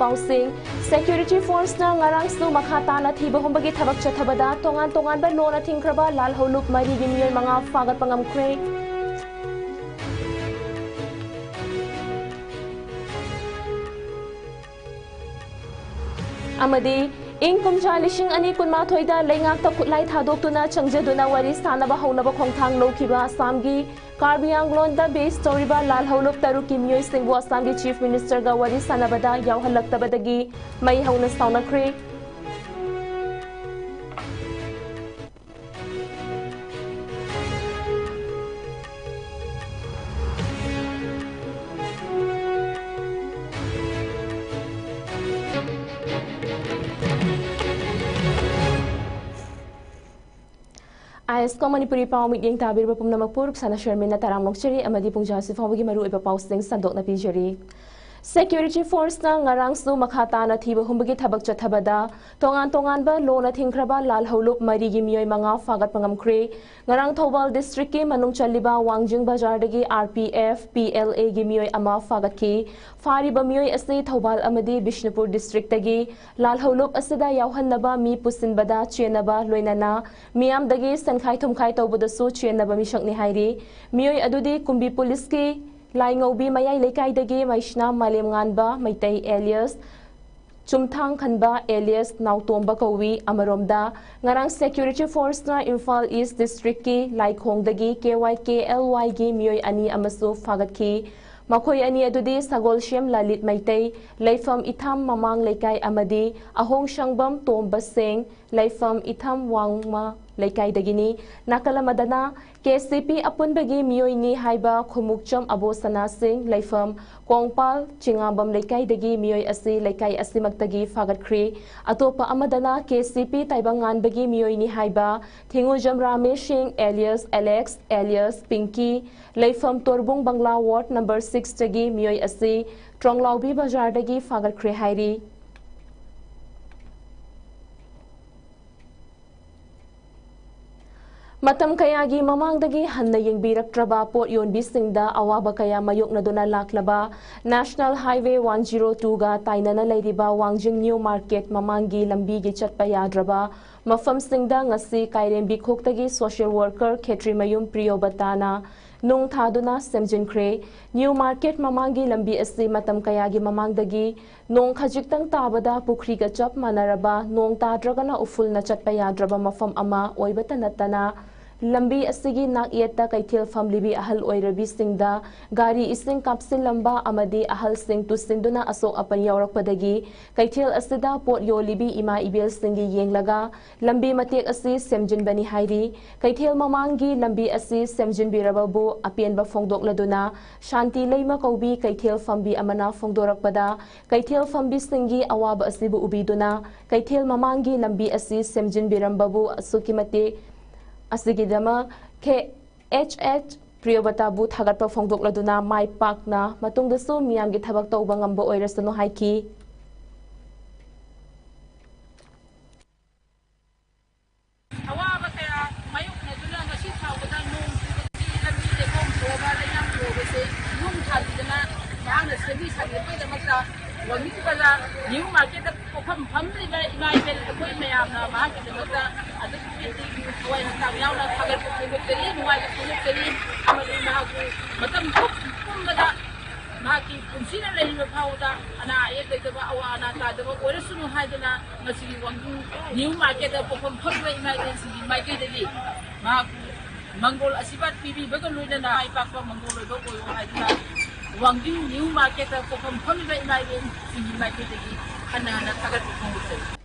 pausing security force na ngarang snu makata na thiba humbagi thabak chathabada tongan ba lo na thingkraba lal holup mari gi miyoy mga fagat pangamkre amadi Ingkum Jalishing Ani Kunmathoida Lengak Takutlai Thadoktuna Changjaduna Wari Sanaba Honaba Khongthang Lokiba Assamgi Karbi Anglonda based Storiba Lal Holup Taruki Myoy Singbu Assamgi Chief Minister ga Wari Sanabada Yauhalaktabadagi Mai Hauna Saunakre ISCOM MANIPURI pau meeting tabir ba pumna magpuruk sana Sherman na tarang lokcheri amadi pungja si fawagi maru iba pausing sandok na pijeri Security force na ngarang su makhata na thiba humbagi thabak chathabada tongan ba lo na thingkraba lal holup mari gi miyoy mga fagat pangamkre ngarang Thobal district ki manung chaliba Wangjing bazar dagi RPF PLA gi miyoy ama fagat ki fari ba miyoy asni Thobal amadi Bishnupur district dagi lal holup asida yauhannaba mi pusinbada chenaba loinana miyam dagi sankhai thumkhai tawbada su chenaba mi shakni hairi miyoy adudi kumbi police ki Lai Ngobi Mayai Lekai Dagi Maishna Malem Nganba Maitai alias Chumthang Khanba alias Nautomba Kawi Amaromda Ngarang Security Force na Imphal East District ki Lai Khong Dagi KYKLY gi Myoy Ani Amasu Fagat ki Makoy ani adudi Sagol Shem Lalit Maitai Laifam Itham Mamang Lekai Amadi Ahong Shangbam Tomba Singh Laifam Itham Wangma Lekai Dagini Nakalamadana KCP apun bagi miyoy ni haiba khumukcham abo sana sing laifam kongpal chingabam lekai dagi miyoy asi lekai asimagtagi fagat khri atopa amadana KCP taibangan bagi miyoy ni haiba thingujam ramesh singh alias Alex alias Pinky laifam torbung bangla ward number 6 dagi miyoy asi tronglaubi bazar dagi fagat khri hairi Matam kayagi mamangdagi hanna yengbiraktraba pot yonbisingda awaba kaya mayoknaduna laklaba National Highway 102 ga tainana leiriba Wangjing New Market mamangi lambigi chatpa yadraba mafamsingda ngasi kairembi khoktagi social worker Khetri Mayum Priyobatana nung thaduna semjinkhre New Market mamangi lambi asi matam kayagi mamangdagi nung khajiktang tabada pukri ga chap manaraba nung tadragana uful na chatpa yadraba mafam ama oibata natana Lambi asigi nak yeta kaithil famlibi ahal oirabi singda gari ising kapsil lamba amadi ahal sing tu sinduna asok apan yaurak padagi kaithil asida pot yolibi ima ibel singi yenglaga lambi matek asi semjin bani hairi kaithil mamangi lambi asi semjin birababu apien ba fongdok laduna shanti leima kaubi kaithil fambi amana fongdorak pada kaithil fambi singi awaba asibu ubiduna kaithil mamangi lambi asi semjin birambabu asuki matek Asigidama KHH Priyobatabu Thagatpa Fongdok Laduna Mai Pakna Matungdasu Miyamgi Thabak Tauba Ngamba Oirasano Haiki Awaba kaya mayok na dula nga si Tawada nung lagi de kong soba na yang progrese nung thadina maang na sabi sa ito na magta wami kala New Market ko pham liba imaibel ko mayam na market magta adu Wai na tangyaw na tagal ko kini wai ko kini amali na ako matam kumada maki kunsina na hilo pauda ana ayet de ba awa ana ta de ba ore sunu haidana masigi wangu New Market ko pham emergency mai ke de ma Manggol asibat pibi bagal luina na ai pakpa manggol do ko haidana wangu New Market ko pham emergency mai ke de ana na tagal ko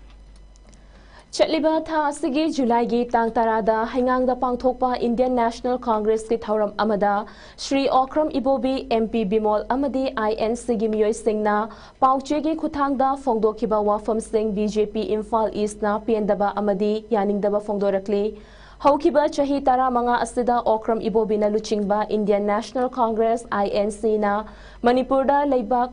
Chatliba tha asigi July gi tang tarada haingangda pangthokpa Indian National Congress ki thauram amada Shri Okram Ibobi MP Bimol amadi INC gi miyoi singna pauche gi khuthangda fongdokhiba wafam sing BJP Imphal East na piendaba amadi yaningdaba fongdorakli Haukiba chahi tara manga asida Okram Ibobi na luchingba Indian National Congress INC na Manipurda leibak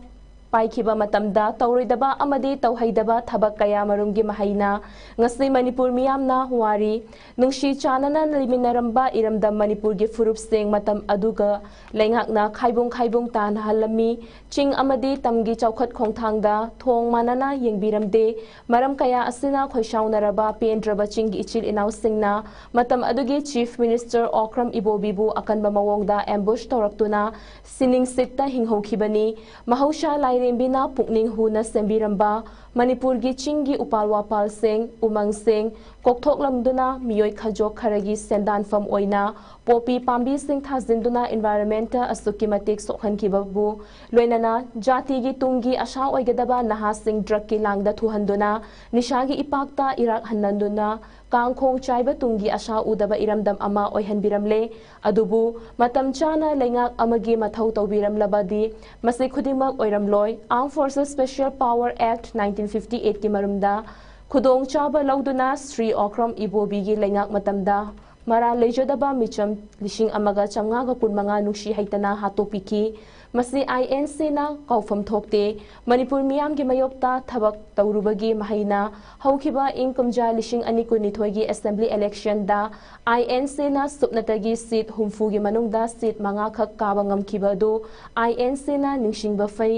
पाइखिबा मतमदा तौरोइदबा अमदी तौहैदबा थबक कया मरुमगी mahayna ngasi Manipur miyamna wari nungshi chanana liminaramba iramdam Manipur gi furup sing matam aduga leingakna khaibung tan halami ching amadi tamgi chaukhat khongthangda thong manana yengbiramde maram kaya asina khoishaunaraba pendraba ching ichil inaw singna matam adugi Chief Minister Okram Ibobibu akanba mawongda ambush toraktuna sining sitta hinghokhibani mahausha lairembina pukning huna sembiramba Manipur gi chingi upalwapal sing umang sing kokthok lamduna miyoi khajok kharagi sendan fam oina popi pambi sing thazinduna environment asuki matik sokhan kibabu loinana jati gi tungi asha oigadaba naha sing drug ki langda thuhanduna nishagi ipakta irak hannanduna kangkhong chaiba tungi asha udaba iramdam ama oihanbiramle adubu matam chana lengak amagi mathau tawbiram labadi masi khudimak oiramloi Armed Forces Special Power Act 1958 ki marumda khudong chaba lauduna Sri Okram Ibobi gi lengak matamda mara lejodaba micham lishing amaga chamnga ga kunmanga nungshi haitana hatopiki masi INC na kaufam thokte Manipur miyam gi mayokta thabak tawrubagi mahina haukiba inkumja lishing ani kunithoi gi assembly election da INC na supnatagi seat humfu gi manungda seat manga khak kabangam kibadu INC na ningsingba fai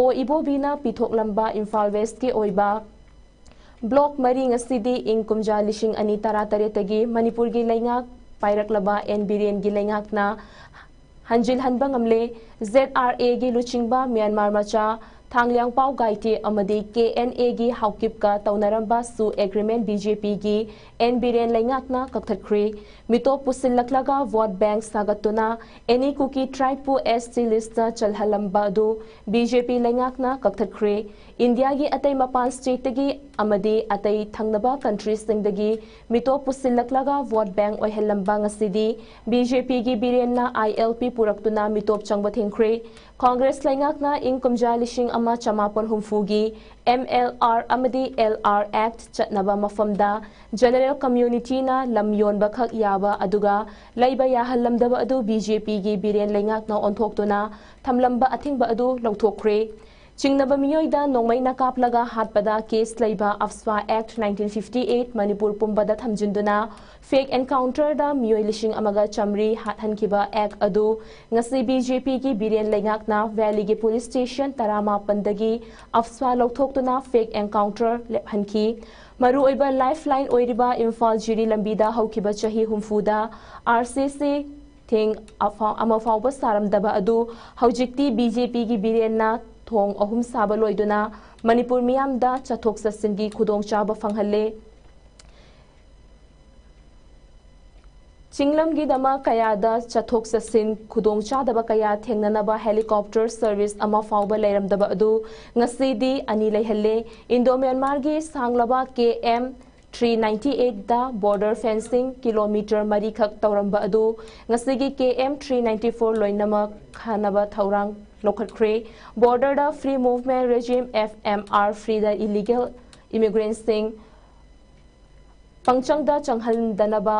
o ibobina pithok lamba Imphal West ki oiba Block Mari ngasidi ing kumja lishing ani tara-taretagi Manipur gi laingak pairak-laba NBRN gi laingak na hanjil hanbang amle ZRA gi luchingba Myanmar macha Thanglyang Pau Gaiti amadi KNA gi haukip ka taunaramba su agreement BJP gi NBRN laingak na kakthakri mito pusin laklaga vote bank sagatuna any cookie tribe pu ST list na chalhalamba du BJP laingak na kakthakri India gi atay mapan state gi amadi atay thangnaba countries singdagi mito pusin laklaga vote bank oihelamba ngasidi BJP gi biren na ILP puraktuna mitop changba thingkri Congress laingak na inkumja lishing ama chamapon humfugi MLR amadi LR Act chatnaba mafamda General Community na lamyon bakhak yaba aduga laiba yahallamdaba adu BJP gi biren laingak na onthoktuna thamlamba athingba adu lawthokre Chingnaba miyoida nongmai nakaplaga hatpada case laiba Afswa Act 1958 Manipur pumbada thamjinduna fake encounter da miyoi lishing amaga chamri hathankiba act adu ngasi BJP gi biren laingak na Valley gi police station tarama pandagi Afswa lawthoktuna fake encounter lephanki maru oiba lifeline oiriba Imphal Jiri lambida haukiba chahi humfuda RCC thing amafawba saramdaba adu haujikti BJP gi biren na thong ahum saba loiduna Manipur miyamda chathok sasingi khudong chaba phanghalle Chinglam gi dama kayada chathok sasin khudong chadaba kaya thengnanaba helicopter service ama fawba leiramdaba adu ngasidi ani leihalle Indo Myanmar gi sanglaba KM 398 da border fencing kilometer mari khak tawramba adu ngasigi KM 394 loinama khanaba thaurang Lokhatkre border da free movement regime FMR free da illegal immigrants sing pangchang da changhal danaba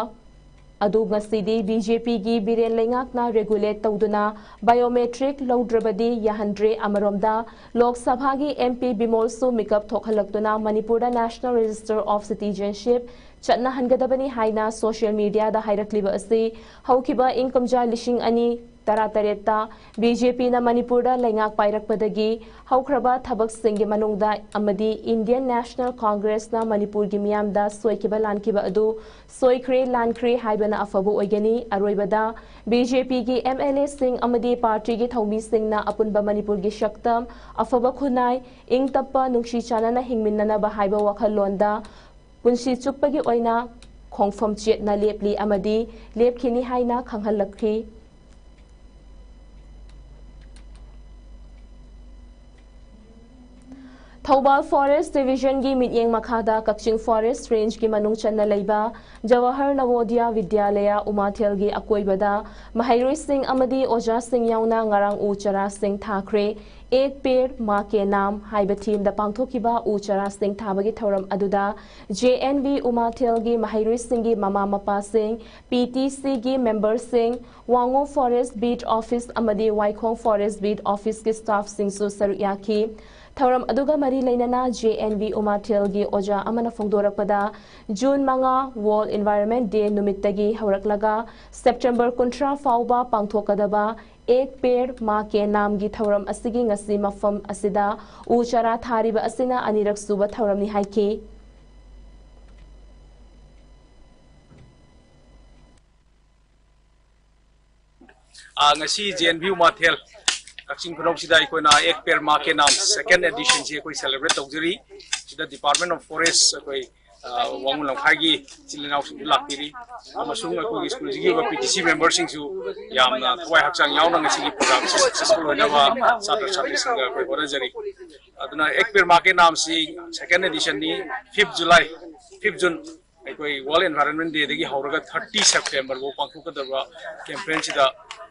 adu ngasidi BJP gi biren laingak na regulate tawduna biometric lawdrabadi yahandre amaromda Lok Sabha gi MP Bimol su mikap thokhalakduna Manipur da National Register of Citizenship chatna hangadabani haina social media da hairakliba asi haukiba inkamja lishing ani tara-tareta BJP na Manipur da laingak pairakpadagi haukraba thabak singgi manungda amadi Indian National Congress na Manipur gi miyamda soikiba lankiba adu soikre lankre haibana afabu oigani aroibada BJP gi MLA sing amadi party gi thaumi sing na apunba Manipur gi shaktam afaba khunai ingtappa nungshi chanana hingminnana ba haiba wakhalonda punsi chupagi oina khongfam chet na lepli amadi lepkhini haina khanghalakhi Thobal Forest Division gi mityeng makhada Kakching Forest Range gi manung channa leiba Jawahar Navodaya Vidyalaya Umathel gi akoibada Mahairoi Singh amadi Oja Singh yauna ngarang u chara Singh thakre Ek Peड़ Ma Ke Naam haiba team da pangthokiba u chara Singh thabagi thoram aduda JNV Umathel gi Mahairoi Singh gi mama mapa Singh PTC gi member Singh Wango Forest Beat Office amadi Waikhong Forest Beat Office gi staff Singh su saruyaki Thoram aduga mari lainana JNV Umathel gi Oja amana phongdorakpada June manga World Environment Day numittagi hawraklaga September kuntra fauba pangthokadaba Ek Peड़ Ma Ke Naam gi thoram asigi ngasi mafam asida u chara thariba asina anirak suba thoram ni haiki ngasi JNV Umathel Kakching Phunok sida ikoina Ek Peड़ Ma Ke Naam second edition si koi celebrate tawjari sida Department of Forest koi Wangun Lamkhagi Chilinau sing lakpiri amasung koi school gi PTC members sing su yamna thwai hakchang yauna ngasi gi program successful hoina ba satra chhatri sing koi horajari aduna Ek Peड़ Ma Ke Naam si second edition ni 5th July 5th June koi World Environment Day dagi hauraga 30 September wo pangthokadaba campaign sida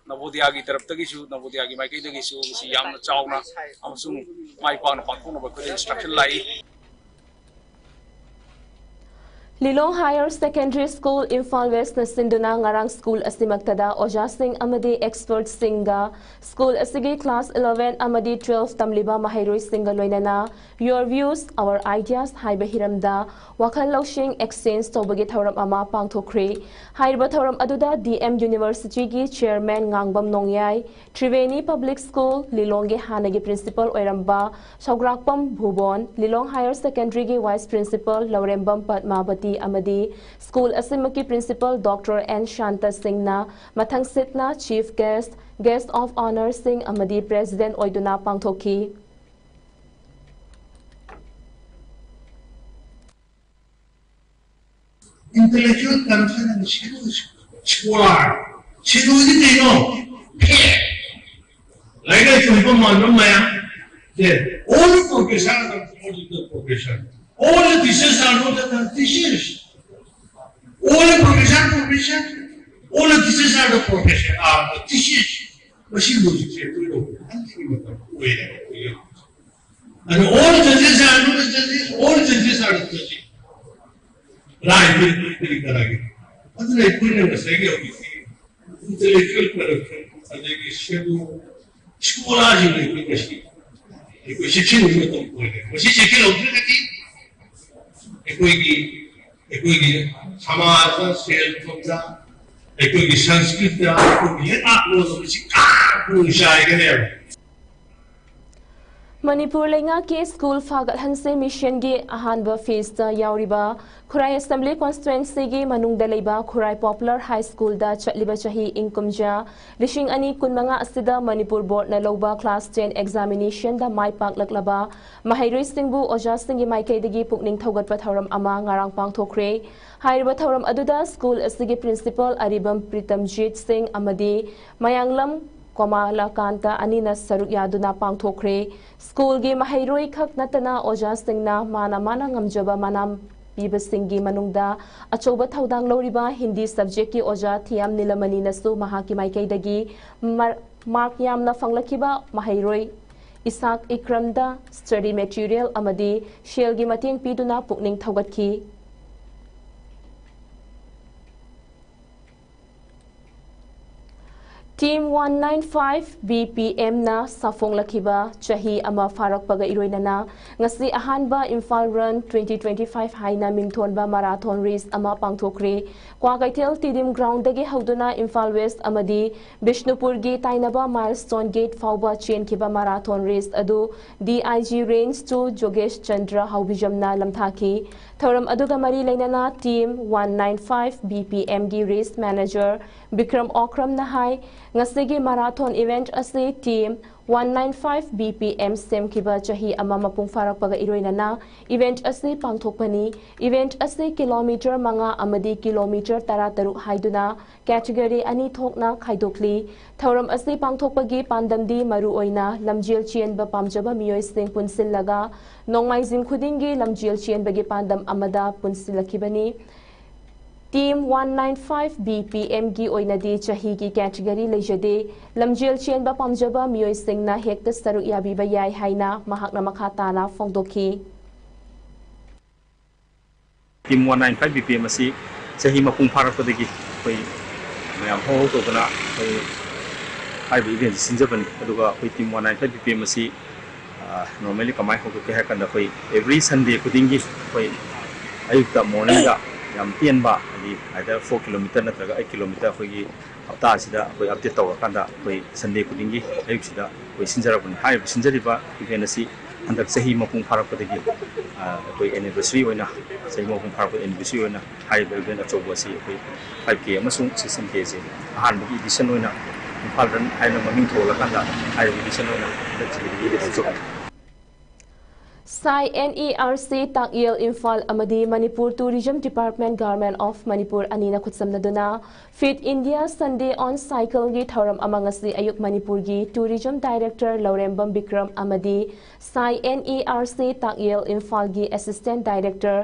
Navodaya gi taraf tagi su Navodaya gi maikai dagi su si yamna chauna amasung mai pa na pangthokna ba koi instruction lai Lilong Higher Secondary School Imphal West na sinduna ngarang school asimagtada Oja Singh amadi expert Singha school asigi class 11 amadi 12 tamliba Mahairoi Singha loinana your views our ideas haiba hiramda wakhal lawshing exchange tobagi thoram ama pangthokre haiba thoram aduda DM University gi chairman ngangbam nongyai Triveni Public School Lilong gi hanagi principal oiramba Sograkpam Bhubon Lilong Higher Secondary gi vice principal Laurembam Padmavati amadi school asimaki principal Dr. N Shanta Singh na mathang sitna chief guest of honor Singh amadi president oiduna pangthoki intellectual corruption and squad they know like I told you all the professions are the profession. All the teachers are not the teachers. All the profession, all the teachers are the profession, are the teachers. Machine logic, and all the judges are not the judges, all the judges are the judges. Right, very correct. What did I put in a second? Intellectual corruption, and they schedule school argument. If we should choose them, we should kill equity, Samasa, Sale, equity, Sanskrit, Manipur lenga ke school fagat hanse mission gi ahanba phase ta yauriba Khurai Assembly Constituency gi manung dalaiba Khurai Popular High School da chatliba chahi inkumja lishing ani kunmanga asida Manipur board na loba class 10 examination da mai paklaklaba Mahairoi Singbu Oja Singh gi maikai dagi pukning thogatpa thoram ama ngarang pangthokre hairiba thoram aduda school asigi principal Aribam Pritamjit Singh amadi Mayanglam Komala Kanta Anina Saruk Yaduna Pangthokre School gi Mahairoi khak natana Oja Singh na mana ngamjaba manam piba Singhi manungda achoba thaudang loriba Hindi subject ki Oja Thiam Nilamani nasu mahaki maikai dagi mark yamna fanglakiba Mahairoi Isak Ikramda study material amadi shell gi mateng piduna pukning thogatki Team 195 BPM na safong lakiba chahi ama farak paga iroinana ngasi ahanba Imphal Run 2025 haina mingthonba marathon race ama pangthokre kwa kaitel tidim ground dagi hauduna Imphal West amadi Bishnupur gi tainaba milestone gate fauba chain kiba marathon race adu DIG range to Jogesh Chandra haubijamna lamthaki thoram aduga mari lainana team 195 BPM gi race manager Bikram Okram na hai ngasigi marathon event ase team 195 BPM semkiba chahi ama mapung farakpaga iroinana event ase pangthokpani event ase kilometer manga amadi kilometer 13 haiduna category ani thokna khaidokli thoram ase pangthokpagi pandamdi maru oina lamjel chienba pamjaba miyoi sing punsillaga nongmaijim khudingi lamjel chienbagi pandam amada punsilakibani Team 195 BPM की ओइनदी चाही की category लेजदे लमजेल चेनबा पामजबा मियोय सिंगना हेक्ट सरुक याबीबा याय हाइना महाकना मखाताना फोंदोखी Team 195 BPM asi चाही मपुंग फारकपदगी कोई मयाम हो तोबना कोई highway event सिंजबनी अदुगा कोई Team 195 BPM asi normally कमाई हो के हैकंदा कोई every Sunday खुदिंगी कोई अयुक्ता मॉर्निंग दा yam tianba ali either 4 km natraga 8 km khoi hafta sida koi update taw kanda koi Sunday kudingi ayuk sida koi sinjarabun hai sinjariba event asi andak sahi mapung pharakpadagi koi anniversary oina sahi mapung pharakpad anniversary oina hai event achobo asi koi 5k amasung 16k je ahan bagi edition oina imphal ran haina maming thola kanda hai edition oina dachigi de so Sai NERC Takyel Infal Amadi Manipur Tourism Department Government of Manipur Anina Kutsamnaduna Fit India Sunday on Cycle Gi Thoram Amangasi Ayuk Manipur Gi Tourism Director Laurembam Bikram Amadi Sai NERC Takyel Infal Gi Assistant Director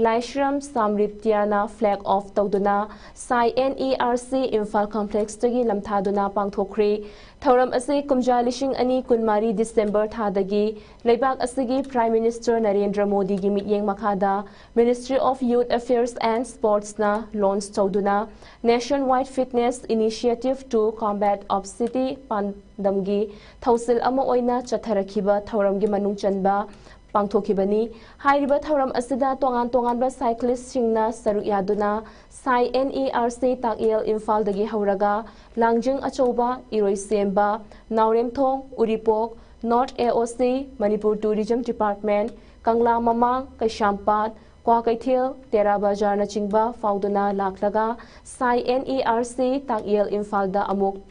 Laishram Samriptiana Flag Off Tauduna Sai NERC Infal Complex Tagi Lamthaduna Pangthokri Thoram ase kumja lishing ani kunmari December thadagi leibak asigi Prime Minister Narendra Modi gi mityeng makhada Ministry of Youth Affairs and Sports na launch chauduna nationwide fitness initiative to combat obesity pandamgi thausil ama oina chatharakhiba thoram gi manung chanba pangthokibani hairiba thoram asida tongan ba cyclist singna saruk yaduna Sai NERC Takyel Infal dagi hauraga Langjing Achoba Iroi Semba Naurem Thong Uripok North AOC Manipur Tourism Department Kangla Mamang Kaishampat Kwa Kaithil Tera Bajar na chingba fauduna laklaga Sai NERC Takyel Infal da amuk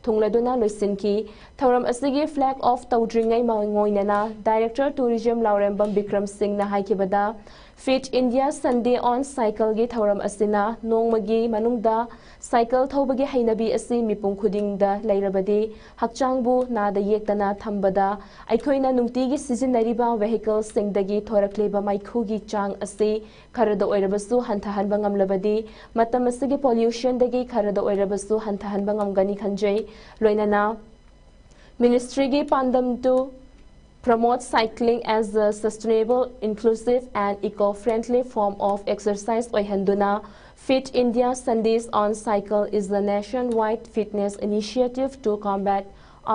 Thungladuna loisinki Thoram asigi flag off tawdringai mangoinana Director Tourism Laurembam Bikram Singh na haikibada Fit India Sunday on Cycle gi Thoram asina nongmagi manungda cycle thobagi hainabi asi mipung khuding da lairabadi hakchangbu nada yektana thambada aikoina nungtigi sizinariba vehicles singdagi thorakleba maikhugi chang asi kharada oirabasu hanthahanba ngamlabadi matam asigi pollution dagi kharada oirabasu hanthahanba ngamgani khanjai loinana ministry gi pandam to promote cycling as a sustainable, inclusive and eco-friendly form of exercise oihanduna Fit India Sundays on Cycle is the nationwide fitness initiative to combat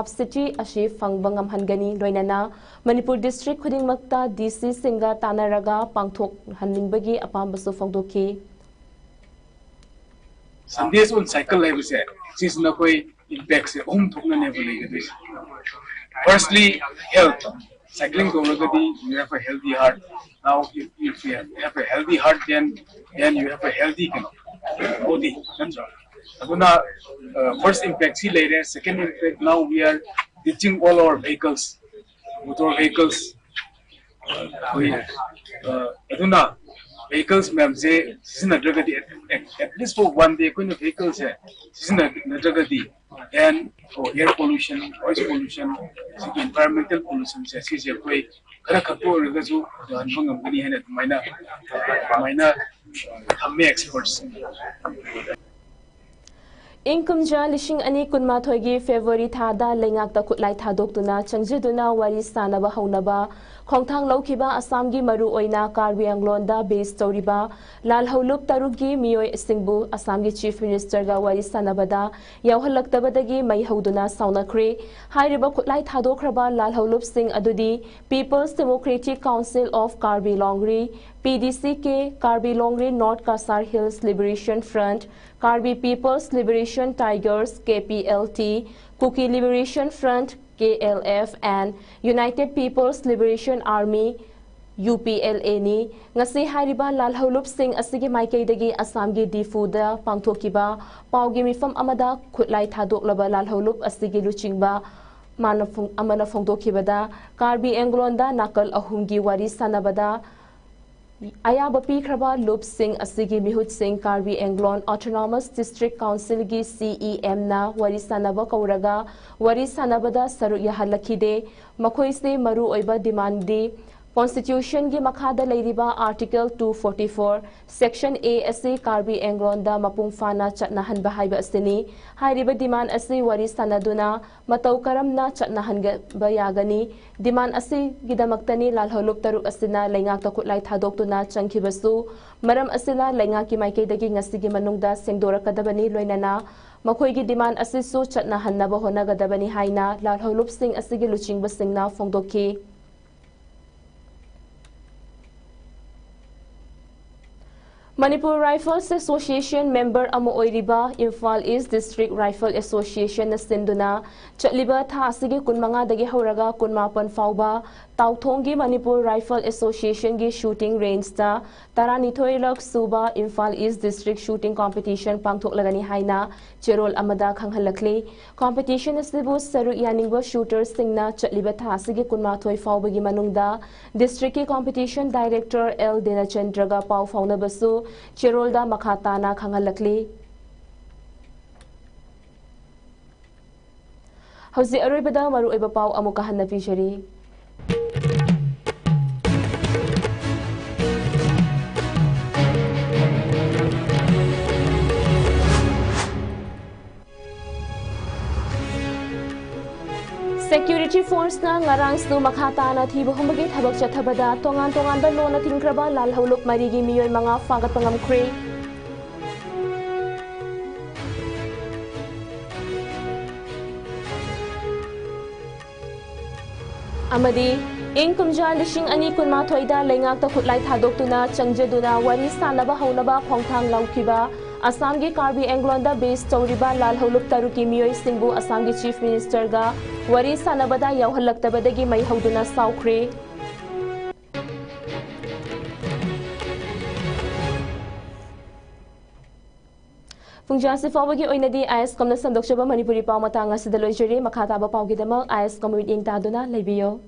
obesity ashi fangbangam hangani loinana Manipur district khudingmakta DC singa tanaraga pangthok hanningbagi apambasu fongdoki Sundays on Cycle level se sisna koi impact se thokna level le Firstly, health. Cycling you have a healthy heart. Now, if you have a healthy heart, then you have a healthy body. First impact, later. Second impact, now we are ditching all our vehicles, motor vehicles. Vehicles, ma'am, say, at least for one day, vehicles, and for air pollution, noise pollution, environmental pollution, experts. Inkumja lishing ani kunmathoigi February thada lengakta kutlai thadokduna changjiduna wari sanaba haunaba khongthang laukiba Assam gi maru oina Karbi Anglonda base toriba lal haulup tarugi miyoi singbu Assam gi Chief Minister ga wari sanabada yauhalaktabadagi mai hauduna saunakre hairiba kutlai thadokraba lal haulup sing adudi People's Democratic Council of Karbi Longri PDCK Karbi Longri North Kasar Hills Liberation Front Karbi People's Liberation Tigers KPLT, Kuki Liberation Front KLF and United People's Liberation Army UPLA ni ngasi hariba lalhaulup sing asigi maikaidagi Assamgi Difuda pangthokiba paugi mifam amada khutlai thadoklaba lalhaulup asigi luchingba amana phongdokhibada Karbi Anglonda nakal ahumgi wari sanabada ayaba pikraba lup sing asigi mihut sing Karbi Anglon Autonomous District Council gi CEM na wari sanaba kauraga wari sanabada saru yahalakide makhoi se maru oiba demand di Constitution gi makhada leiriba Article 244 Section A asi Karbi Anglon da mapung fana chatnahan bahaiba asini hairiba demand asi wari sanaduna matau karamna chatnahan bayagani demand asi gidamaktani lalholup taru asina lengak ta khutlai thadoktuna changkhibasu maram asina lengak ki maikaidagi ngasigi manungda sengdorakadabani loinana makhoi demand asi su chatnahan naba honagadabani haina lalholup sing asigi luchingba singna phongdokhi Manipur Rifles Association member ama oiriba Imphal East District Rifle Association na sinduna chatliba tha asigi kunmanga dagi horaga kunmapan fauba tauthongi Manipur Rifle Association gi shooting range ta taranithoi lak suba Imphal East District shooting competition pangthoklagani haina cherol amada khanghalakli competition asibu saru yaningba shooters singna chatliba tha asigi kunmathoi faubagi manungda district ki competition director L Dinachandraga pau fauna basu Cherolda Makhatana Khangalakli Hausi Aribada Maru Ebapau Amukahan Pijari Security force na ngarang stu makhatana thibu humagi thabak chathabada tongan ba lona tingkraba lalhauluk marigi miyoy mga fagat pangamkre amadi ing kumja lishing ani kunma thoida lengak ta khutlai thadoktuna changjaduna wari sanaba haunaba khongthang laukiba Assam gi Karbi Anglonda base Tauriba lalhaulup taruki miyoy singbu Assam gi Chief Minister ga wari sanabada yauhalaktabadagi mai hauduna saukre Fungjasi fawagi oinadi ISCOM na sandokshaba Manipuri pau matanga sidaloijeri makhataba pawgidamak ISCOM with ing taduna lebiyo